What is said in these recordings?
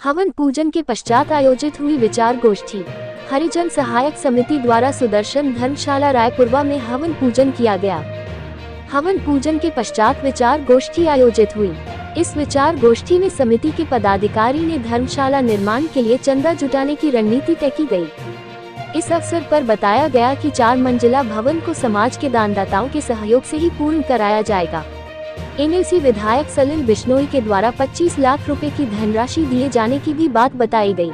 हवन पूजन के पश्चात आयोजित हुई विचार गोष्ठी। हरिजन सहायक समिति द्वारा सुदर्शन धर्मशाला रायपुरवा में हवन पूजन किया गया। हवन पूजन के पश्चात विचार गोष्ठी आयोजित हुई। इस विचार गोष्ठी में समिति के पदाधिकारी ने धर्मशाला निर्माण के लिए चंदा जुटाने की रणनीति तय की गई। इस अवसर पर बताया गया कि 4 मंजिला भवन को समाज के दानदाताओं के सहयोग से ही पूर्ण कराया जाएगा। एनएलसी विधायक सलिल बिश्नोई के द्वारा 25 लाख रुपए की धनराशि दिए जाने की भी बात बताई गई।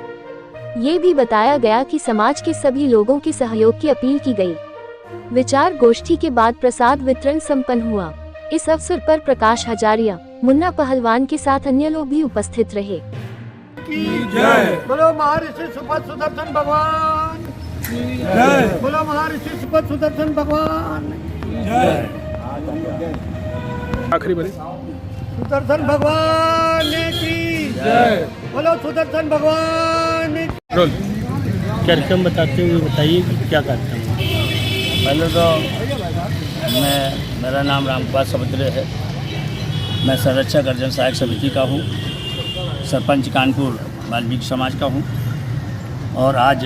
ये भी बताया गया कि समाज के सभी लोगों के सहयोग की अपील की गई। विचार गोष्ठी के बाद प्रसाद वितरण संपन्न हुआ। इस अवसर पर प्रकाश हजारिया, मुन्ना पहलवान के साथ अन्य लोग भी उपस्थित रहे। बोलो महर्षि सुपथ सुदर्शन भगवान जय। बोलो महर्षि सुपथ सुदर्शन भगवान जय। आखिरी बारी सुदर्शन भगवान की जय। बोलो सुदर्शन भगवान। कार्यक्रम बताते हुए बताइए कि क्या कार्यक्रम है। पहले तो मेरा नाम रामकुमार समुद्रे है। मैं संरक्षक अर्जन सहायक समिति का हूँ, सरपंच कानपुर वाल्मीकि समाज का हूँ। और आज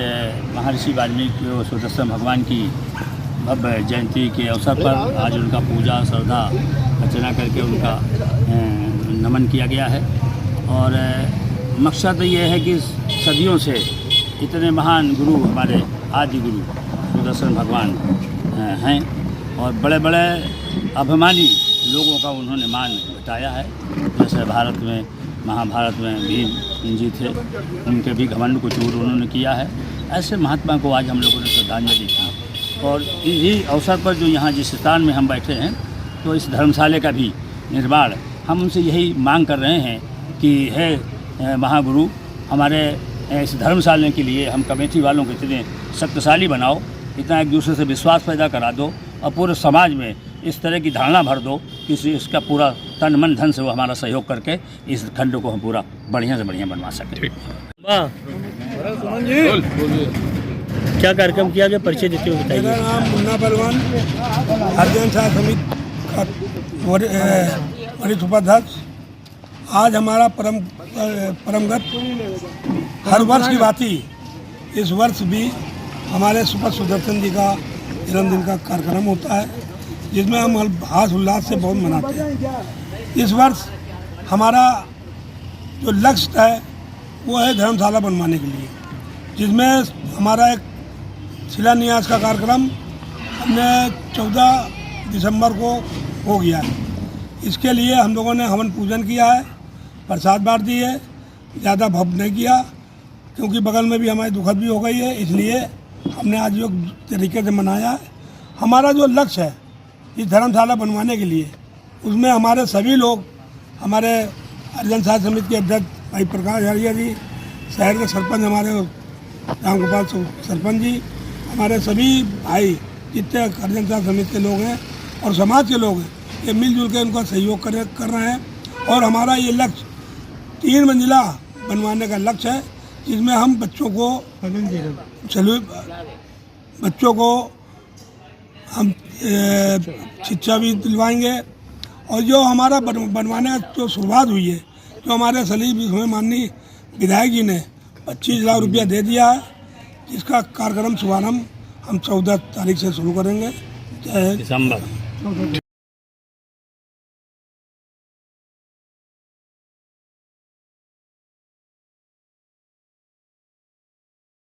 महर्षि वाल्मीकि सुदर्शन भगवान की भव्य जयंती के अवसर पर आज उनका पूजा श्रद्धा अर्चना करके उनका नमन किया गया है। और मकसद ये है कि सदियों से इतने महान गुरु हमारे आदि गुरु सुदर्शन भगवान हैं और बड़े बड़े अभिमानी लोगों का उन्होंने मान घटाया है। जैसे भारत में महाभारत में भीम जी थे, उनके भी घमंड को चूर उन्होंने किया है। ऐसे महात्मा को आज हम लोगों ने श्रद्धांजलि की। और इसी अवसर पर जो यहाँ जिस स्थान में हम बैठे हैं, तो इस धर्मशाले का भी निर्माण हम उनसे यही मांग कर रहे हैं कि है महागुरु, हमारे इस धर्मशाले के लिए हम कमेटी वालों को इतने शक्तिशाली बनाओ, इतना एक दूसरे से विश्वास पैदा करा दो और पूरे समाज में इस तरह की धारणा भर दो कि इसका पूरा तन मन धन से वो हमारा सहयोग करके इस खंड को हम पूरा बढ़िया से बढ़िया बनवा सकें। वाह, क्या कार्यक्रम किया गया, परिचय देते हुए बताइए। मेरा नाम मुन्ना पहलवान, हरिजन सहायक समिति का वरिष्ठ उपाध्यक्ष। आज हमारा परमगत हर वर्ष की भांति इस वर्ष भी हमारे सुपथ सुदर्शन जी का जन्मदिन का कार्यक्रम होता है, जिसमें हम हर्ष उल्लास से बहुत मनाते हैं। इस वर्ष हमारा जो लक्ष्य है वो है धर्मशाला बनवाने के लिए, जिसमें हमारा एक शिलान्यास का कार्यक्रम हमने 14 दिसंबर को हो गया है। इसके लिए हम लोगों ने हवन पूजन किया है, प्रसाद बांट दी है। ज़्यादा भव्य नहीं किया क्योंकि बगल में भी हमारी दुखद भी हो गई है, इसलिए हमने आज योग तरीके से मनाया है। हमारा जो लक्ष्य है इस धर्मशाला बनवाने के लिए, उसमें हमारे सभी लोग, हमारे हरिजन सहायक समिति के अध्यक्ष भाई प्रकाश हरिया जी, शहर के सरपंच हमारे रामगोपाल सरपंच जी, हमारे सभी भाई जितने हरिजन सहायक समिति के लोग हैं और समाज के लोग हैं, ये मिलजुल के उनका सहयोग कर रहे हैं। और हमारा ये लक्ष्य 3 मंजिला बनवाने का लक्ष्य है, जिसमें हम बच्चों को हम शिक्षा भी दिलवाएंगे। और जो हमारा बनवाने का जो शुरुआत हुई है, जो हमारे सलीम माननीय विधायक जी ने 25 लाख रुपया दे दिया है, जिसका कार्यक्रम शुभारंभ हम 14 तारीख से शुरू करेंगे। जय दिसंबर।